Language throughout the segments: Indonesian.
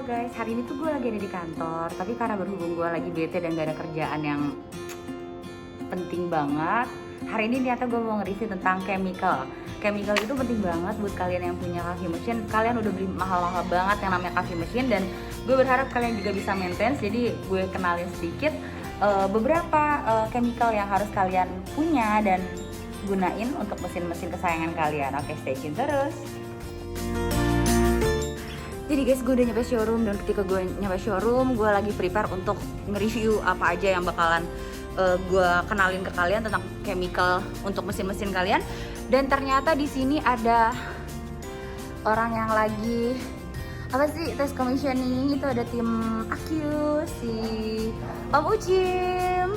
guys, hari ini tuh gue lagi ada di kantor. Tapi karena berhubung gue lagi bete dan gak ada kerjaan yang penting banget, hari ini ternyata gue mau nge-review tentang chemical. Chemical itu penting banget buat kalian yang punya coffee machine. Kalian udah beli mahal-mahal banget yang namanya coffee machine, dan gue berharap kalian juga bisa maintain. Jadi gue kenalin sedikit beberapa chemical yang harus kalian punya dan gunain untuk mesin-mesin kesayangan kalian. Oke, stay tune terus. Jadi guys, gue udah nyampe showroom, dan ketika gue nyampe showroom, gue lagi prepare untuk nge-review apa aja yang bakalan gue kenalin ke kalian tentang chemical untuk mesin-mesin kalian. Dan ternyata di sini ada orang yang lagi tes commissioning. Itu ada tim Akyus, si Om Ucim.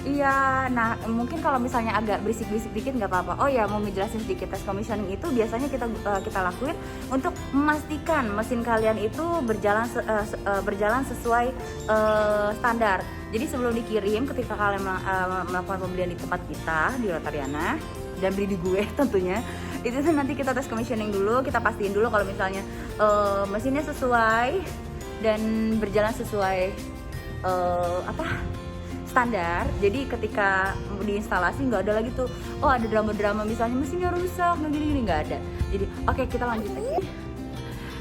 Iya, nah mungkin kalau misalnya agak berisik-berisik dikit nggak apa-apa. Oh ya, mau ngejelasin sedikit, tes commissioning itu biasanya kita lakuin untuk memastikan mesin kalian itu berjalan sesuai standar. Jadi sebelum dikirim, ketika kalian melakukan pembelian di tempat kita di Rotariana dan beli di gue tentunya, itu nanti kita tes commissioning dulu, kita pastiin dulu kalau misalnya mesinnya sesuai dan berjalan sesuai standar. Jadi ketika diinstalasi nggak ada lagi tuh, oh ada drama-drama misalnya mesinnya rusak, gini-gini, nggak ada. Jadi oke, kita lanjut lagi.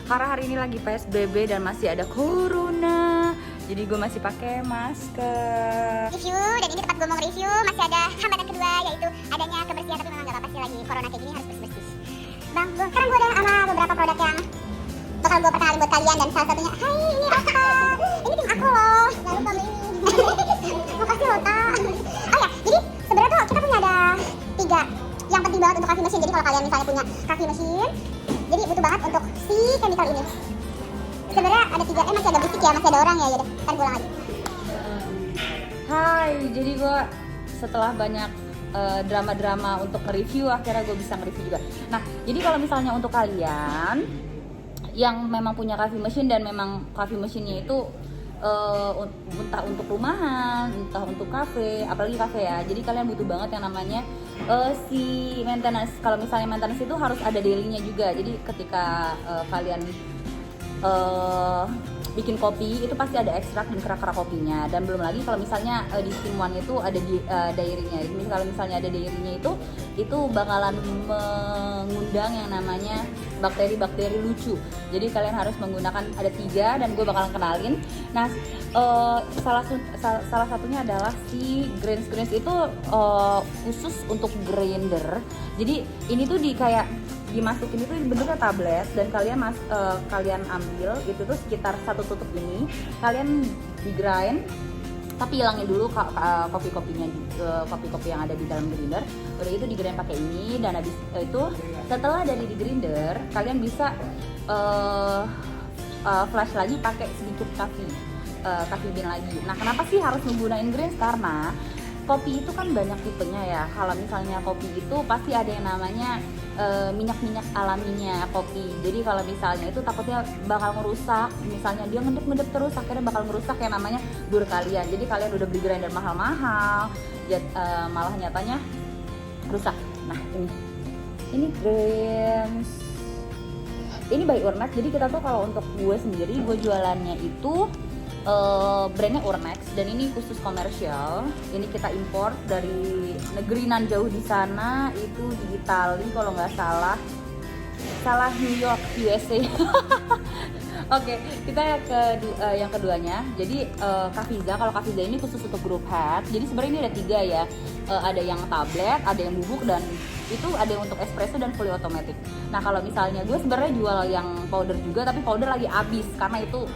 Karena hari ini lagi PSBB dan masih ada corona, jadi gue masih pakai masker. Review, dan ini tempat gue mau review masih ada hambatan kedua, yaitu adanya kebersihan. Tapi memang nggak apa-apa sih, lagi corona kayak gini harus bersih-bersih. Bang, sekarang gue ada sama beberapa produk yang bakal gue perkenalin buat kalian, dan salah satunya, hai ini Rota, ini tim aku loh. Jangan lupa beli ini. Makasih Rota. Oh ya, jadi sebenarnya tuh kita punya ada 3 yang penting banget untuk coffee machine. Jadi kalau kalian misalnya punya coffee machine, jadi butuh banget untuk si chemical ini. Sebenarnya ada 3, masih ada berisik ya, masih ada orang ya, yaudah, ntar gue ulang lagi. Hai, jadi gue setelah banyak drama-drama untuk nge-review, akhirnya gue bisa nge-review juga. Nah, jadi kalau misalnya untuk kalian yang memang punya coffee machine dan memang coffee machine-nya itu entah untuk rumahan, entah untuk kafe, apalagi kafe ya. Jadi kalian butuh banget yang namanya si maintenance. Kalau misalnya maintenance itu harus ada daily-nya juga. Jadi ketika kalian bikin kopi, itu pasti ada ekstrak dan kerak-kerak kopinya. Dan belum lagi kalau misalnya di steam one itu ada diary-nya. Jadi kalau misalnya ada diary-nya itu bakalan mengundang yang namanya bakteri-bakteri lucu. Jadi kalian harus menggunakan, ada 3 dan gue bakalan kenalin. Nah, salah satunya adalah si grains itu khusus untuk grinder. Jadi ini tuh dimasukin itu bentuknya tablet, dan kalian ambil itu tuh sekitar 1 tutup ini, kalian di grind, tapi hilangin dulu kopi-kopi yang ada di dalam grinder. Udah itu di grind pakai ini, dan habis itu setelah dari di grinder kalian bisa flash lagi pakai sedikit coffee bean lagi. Nah, kenapa sih harus menggunakan grind? Karena kopi itu kan banyak tipenya ya. Kalau misalnya kopi itu pasti ada yang namanya minyak-minyak alaminya kopi. Jadi kalau misalnya itu takutnya bakal merusak, misalnya dia ngedep terus, akhirnya bakal merusak yang namanya dur kalian. Jadi kalian udah beli grinder mahal-mahal, malah nyatanya rusak. Nah, ini grains, ini by Urnex. Jadi kita tuh kalau untuk gue sendiri, gue jualannya itu brandnya Urnex, dan ini khusus komersial. Ini kita import dari negeri nan jauh di sana, itu di Itali kalau nggak salah New York, USA. Oke, kita yang keduanya. Jadi Cafiza, kalau Cafiza ini khusus untuk group head. Jadi sebenarnya ini ada 3 ya. Ada yang tablet, ada yang bubuk, dan itu ada yang untuk espresso dan fully automatic. Nah, kalau misalnya gue sebenarnya jual yang powder juga, tapi powder lagi habis karena itu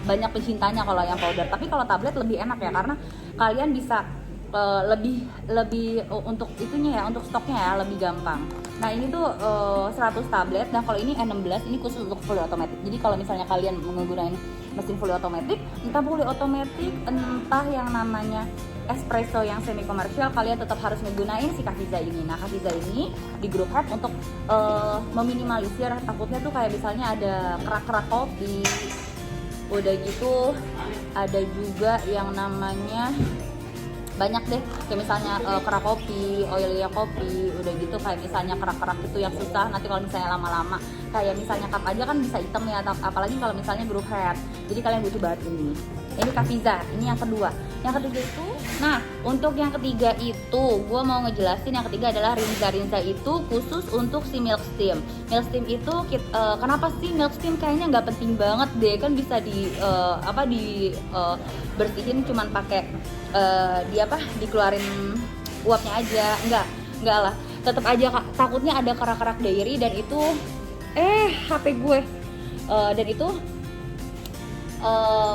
banyak pencintanya kalau yang powder. Tapi kalau tablet lebih enak ya, karena kalian bisa lebih untuk itunya ya, untuk stoknya ya lebih gampang. Nah, ini tuh 100 tablet, dan kalau ini N16, ini khusus untuk fully automatic. Jadi kalau misalnya kalian menggunakan mesin fully automatic, entah yang namanya espresso yang semi komersial, kalian tetap harus menggunakan si Cafiza ini. Nah, Cafiza ini di group head untuk meminimalisir takutnya tuh kayak misalnya ada kerak-kerak kopi. Udah gitu ada juga yang namanya banyak deh, kayak misalnya kerak kopi, oilnya kopi, udah gitu kayak misalnya kerak-kerak itu yang susah nanti kalau misalnya lama-lama kayak misalnya cup aja kan bisa hitam ya, apalagi kalau misalnya group head. Jadi kalian butuh banget ini. Ini Kafiza, ini yang kedua. Yang ketiga itu, nah untuk yang ketiga itu gue mau ngejelasin yang ketiga adalah Rinza. Rinza itu khusus untuk si milk steam. Milk steam itu kenapa sih milk steam kayaknya nggak penting banget deh, kan bisa bersihin cuman pakai dikeluarin uapnya aja. Enggak lah, tetap aja takutnya ada kerak-kerak dairy dan itu HP gue dan itu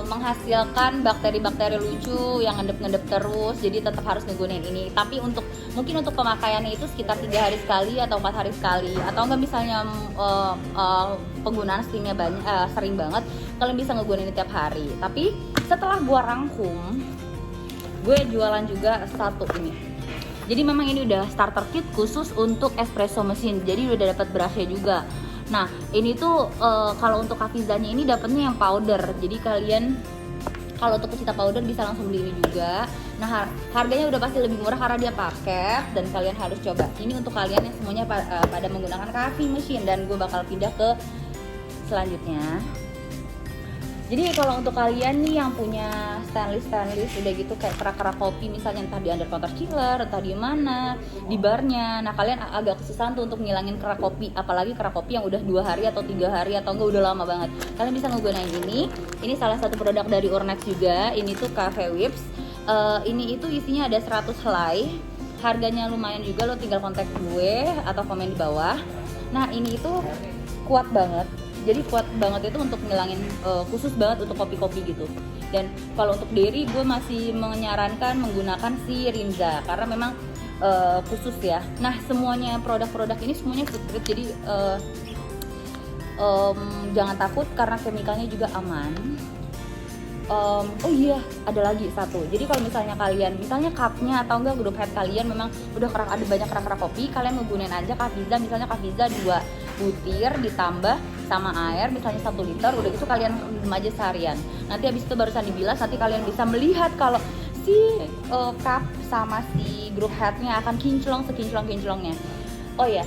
menghasilkan bakteri-bakteri lucu yang ngendep-ngendep terus. Jadi tetap harus ngegunain ini. Tapi mungkin untuk pemakaiannya itu sekitar 3 hari sekali atau 4 hari sekali, atau enggak misalnya penggunaan steamnya sering banget, kalian bisa ngegunain tiap hari. Tapi setelah gua rangkum, gue jualan juga satu ini. Jadi memang ini udah starter kit khusus untuk espresso mesin. Jadi udah dapat brushnya juga. Nah ini tuh kalau untuk Kafizanya ini dapatnya yang powder. Jadi kalian kalau untuk pecinta powder bisa langsung beli ini juga. Nah harganya udah pasti lebih murah karena dia paket dan kalian harus coba. Ini untuk kalian yang semuanya pada menggunakan coffee machine, dan gue bakal pindah ke selanjutnya. Jadi kalau untuk kalian nih yang punya stainless udah gitu kayak kerak-kerak kopi misalnya, entah di under counter chiller, entah di mana, di barnya. Nah kalian agak kesusahan tuh untuk ngilangin kerak kopi, apalagi kerak kopi yang udah 2 hari atau 3 hari atau enggak udah lama banget. Kalian bisa ngegunain ini. Ini salah satu produk dari Ornex juga. Ini tuh Cafe Whips. Ini itu isinya ada 100 helai. Harganya lumayan juga, lo tinggal kontak gue atau komen di bawah. Nah ini itu kuat banget. Jadi kuat banget itu untuk ngilangin, khusus banget untuk kopi-kopi gitu. Dan kalau untuk dairy gue masih menyarankan menggunakan si Rinza karena memang khusus ya. Nah semuanya produk-produk ini semuanya food grade, jadi jangan takut karena chemicalnya juga aman. Oh iya, ada lagi satu. Jadi kalau misalnya kalian, misalnya cupnya atau enggak group head kalian memang udah ada banyak kerak-kerak kopi, kalian menggunakan aja Kafiza. Misalnya Kafiza 2 butir ditambah sama air, misalnya 1 liter, udah gitu kalian minum aja seharian. Nanti habis itu barusan dibilas, nanti kalian bisa melihat kalau si cup sama si group headnya akan kinclong sekinclong-kinclongnya. Oh ya,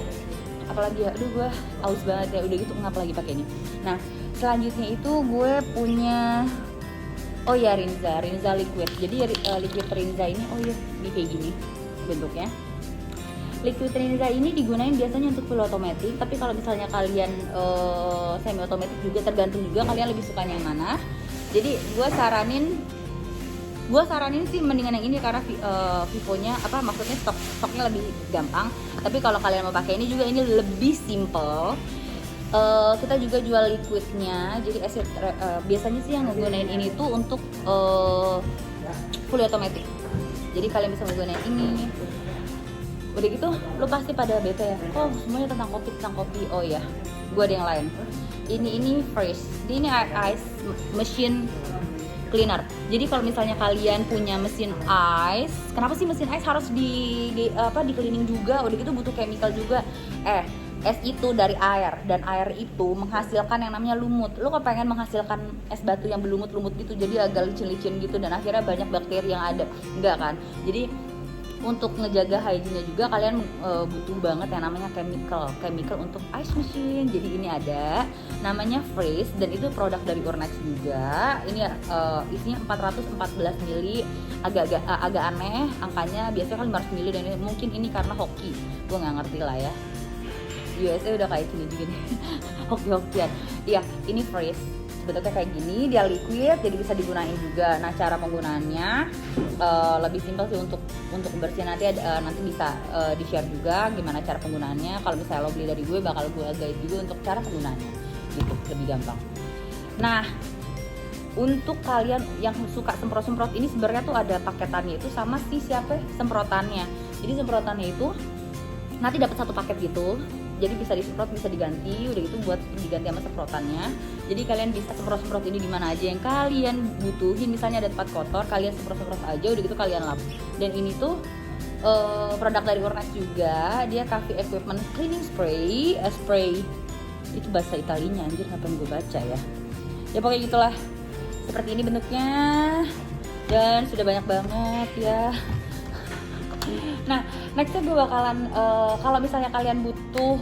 apalagi ya, aduh gue aus banget ya, udah gitu ngap lagi pakai ini. Nah selanjutnya itu gue punya Rinza liquid. Jadi liquid Rinza ini di kayak gini bentuknya. Liquid Rinza ini digunain biasanya untuk full automatic, tapi kalau misalnya kalian semi automatic juga tergantung juga kalian lebih sukanya yang mana. Jadi gue saranin sih mendingan yang ini karena Vivonya maksudnya stoknya lebih gampang. Tapi kalau kalian mau pakai ini juga, ini lebih simple. Kita juga jual liquidnya, jadi biasanya sih yang menggunakan ini tuh untuk full automatic. Jadi kalian bisa menggunakan ini. Udah gitu, lo pasti pada bete ya. Oh semuanya tentang kopi. Oh ya, gue ada yang lain. Ini fresh. Ini ice machine cleaner. Jadi kalau misalnya kalian punya mesin ice, kenapa sih mesin ice harus di cleaning juga? Udah gitu butuh chemical juga. Es itu dari air, dan air itu menghasilkan yang namanya lumut. Lo kepengen menghasilkan es batu yang berlumut-lumut gitu, jadi agak licin-licin gitu, dan akhirnya banyak bakteri yang ada. Enggak kan? Jadi untuk ngejaga hygiene juga kalian butuh banget yang namanya chemical untuk ice machine. Jadi ini ada namanya Freeze, dan itu produk dari Ornex juga. Ini isinya 414 ml. Agak aneh angkanya, biasanya kan 500 ml, dan mungkin ini karena hoki, gue nggak ngerti lah ya. USA udah kayak gini juga nih. Hoki-hokian. Iya, ini Freeze. Bentuknya kayak gini, dia liquid, jadi bisa digunain juga. Nah cara penggunaannya lebih simpel sih untuk kebersihan. Nanti bisa di share juga gimana cara penggunaannya. Kalau misalnya lo beli dari gue, bakal gue guide juga untuk cara penggunaannya gitu, lebih gampang. Nah untuk kalian yang suka semprot-semprot, ini sebenarnya tuh ada paketannya itu sama semprotannya. Jadi semprotannya itu nanti dapat satu paket gitu. Jadi bisa disemprot, bisa diganti, udah gitu buat diganti sama semprotannya. Jadi kalian bisa semprot-semprot ini di mana aja yang kalian butuhin. Misalnya ada tempat kotor, kalian semprot-semprot aja, udah gitu kalian lap. Dan ini tuh produk dari Ornex juga, dia Coffee Equipment Cleaning Spray. Spray itu bahasa Italinya, anjir ngapain gue baca ya. Ya pokoknya gitulah. Seperti ini bentuknya. Dan sudah banyak banget ya. Nah, nextnya gue bakalan kalau misalnya kalian butuh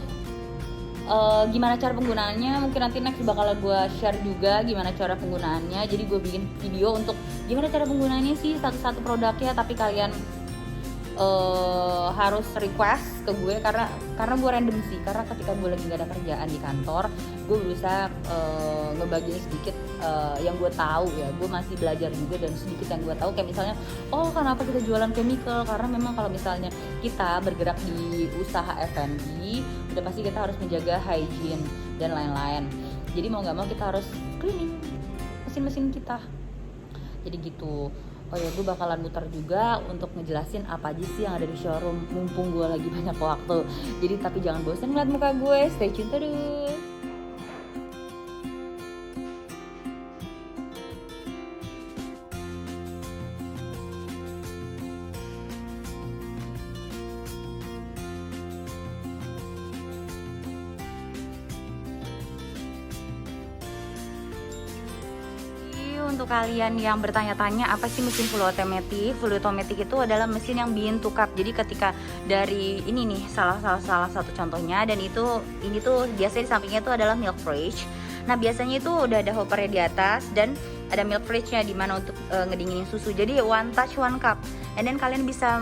Gimana cara penggunaannya, mungkin nanti next bakal gue share juga gimana cara penggunaannya. Jadi gue bikin video untuk gimana cara penggunaannya sih satu-satu produknya, tapi kalian harus request ke gue karena gue random sih, karena ketika gue lagi gak ada kerjaan di kantor, gue berusaha ngebagiin sedikit yang gue tahu ya. Gue masih belajar juga, dan sedikit yang gue tahu kayak misalnya, oh kenapa kita jualan chemical, karena memang kalau misalnya kita bergerak di usaha F&B udah pasti kita harus menjaga hygiene dan lain-lain. Jadi mau nggak mau kita harus cleaning mesin-mesin kita, jadi gitu. Oh ya, gue bakalan muter juga untuk ngejelasin apa aja sih yang ada di showroom mumpung gue lagi banyak waktu. Jadi tapi jangan bosan ngeliat muka gue, stay tune terus. Untuk kalian yang bertanya-tanya apa sih mesin full automatic? Full automatic itu adalah mesin yang bean to cup. Jadi ketika dari ini nih salah satu contohnya, dan ini tuh biasanya di sampingnya itu adalah milk fridge. Nah biasanya itu udah ada hoppernya di atas dan ada milk fridge-nya di mana untuk ngedinginin susu. Jadi one touch one cup. And then kalian bisa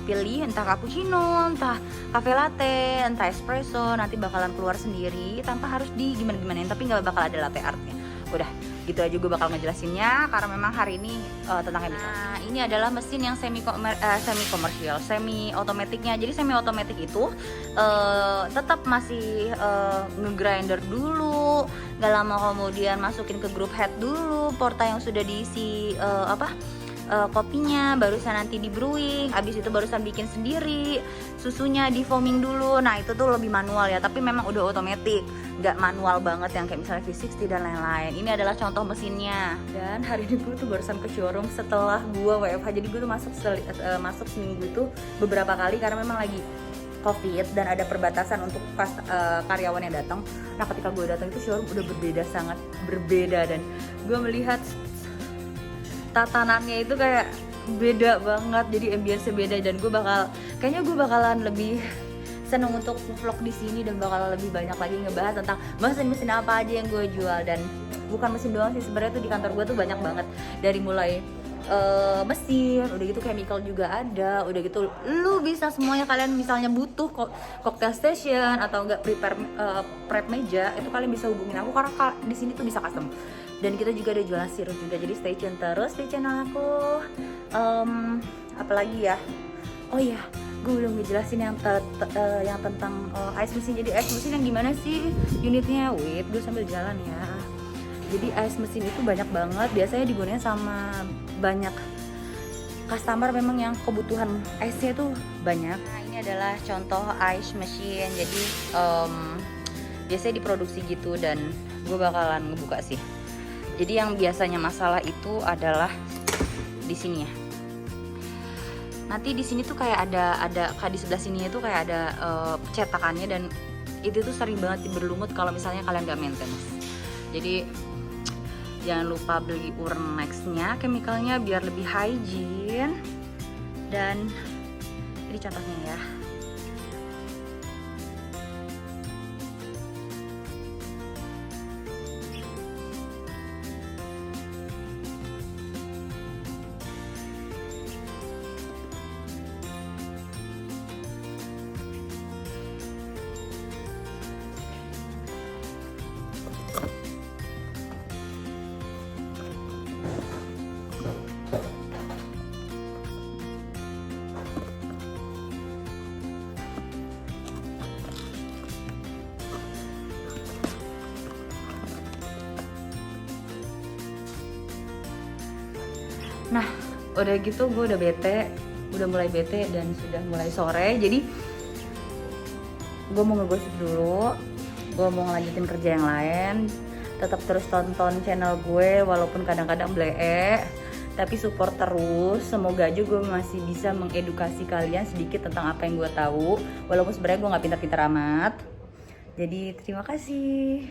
pilih entah cappuccino, entah cafe latte, entah espresso. Nanti bakalan keluar sendiri tanpa harus di gimana-gimanain. Tapi nggak bakal ada latte artnya. Udah gitu aja gue bakal ngejelasinnya karena memang hari ini tentang chemical. Nah ini adalah mesin yang semi komersial, semi otomatiknya. Jadi semi otomatik itu tetap masih ngegrinder dulu, gak lama kemudian masukin ke group head dulu porta yang sudah diisi kopinya, barusan nanti di brewing, abis itu barusan bikin sendiri susunya, di foaming dulu. Nah itu tuh lebih manual ya, tapi memang udah otomatis, nggak manual banget yang kayak misalnya V60 dan lain-lain. Ini adalah contoh mesinnya. Dan hari ini gue tuh barusan ke showroom setelah gue WFH, jadi gue tuh masuk seminggu itu beberapa kali karena memang lagi COVID dan ada perbatasan untuk karyawan yang datang. Nah ketika gue datang itu showroom udah sangat berbeda, dan gue melihat tatanannya itu kayak beda banget, jadi ambience beda. Dan kayaknya gue bakalan lebih seneng untuk vlog di sini, dan bakalan lebih banyak lagi ngebahas tentang mesin-mesin apa aja yang gue jual. Dan bukan mesin doang sih, sebenarnya tuh di kantor gue tuh banyak banget, dari mulai mesin, udah gitu chemical juga ada, udah gitu lu bisa semuanya. Kalian misalnya butuh cocktail station atau enggak prep meja, itu kalian bisa hubungin aku karena di sini tuh bisa custom. Dan kita juga ada jualan sirup juga, jadi stay tune terus di channel aku. Apalagi ya, oh iya, gue belum ngejelasin yang tentang ice machine. Jadi ice machine yang gimana sih unitnya? Wait, gue sambil jalan ya. Jadi ice machine itu banyak banget, biasanya digunakan sama banyak customer memang yang kebutuhan ice-nya tuh banyak. Nah ini adalah contoh ice machine, jadi biasanya diproduksi gitu, dan gue bakalan ngebuka sih. Jadi yang biasanya masalah itu adalah di sini ya. Nanti di sini tuh kayak ada di sebelah sini itu kayak ada cetakannya, dan itu tuh sering banget berlumut kalau misalnya kalian gak maintenance. Jadi jangan lupa beli Urnex-nya, chemicalnya biar lebih hygiene. Dan ini contohnya ya. Nah, udah gitu gue udah mulai bete dan sudah mulai sore. Jadi gue mau ngegosip dulu, gue mau ngelanjutin kerja yang lain. Tetap terus tonton channel gue walaupun kadang-kadang blee, tapi support terus. Semoga aja gue masih bisa mengedukasi kalian sedikit tentang apa yang gue tahu, walaupun sebenarnya gue nggak pintar-pintar amat. Jadi terima kasih.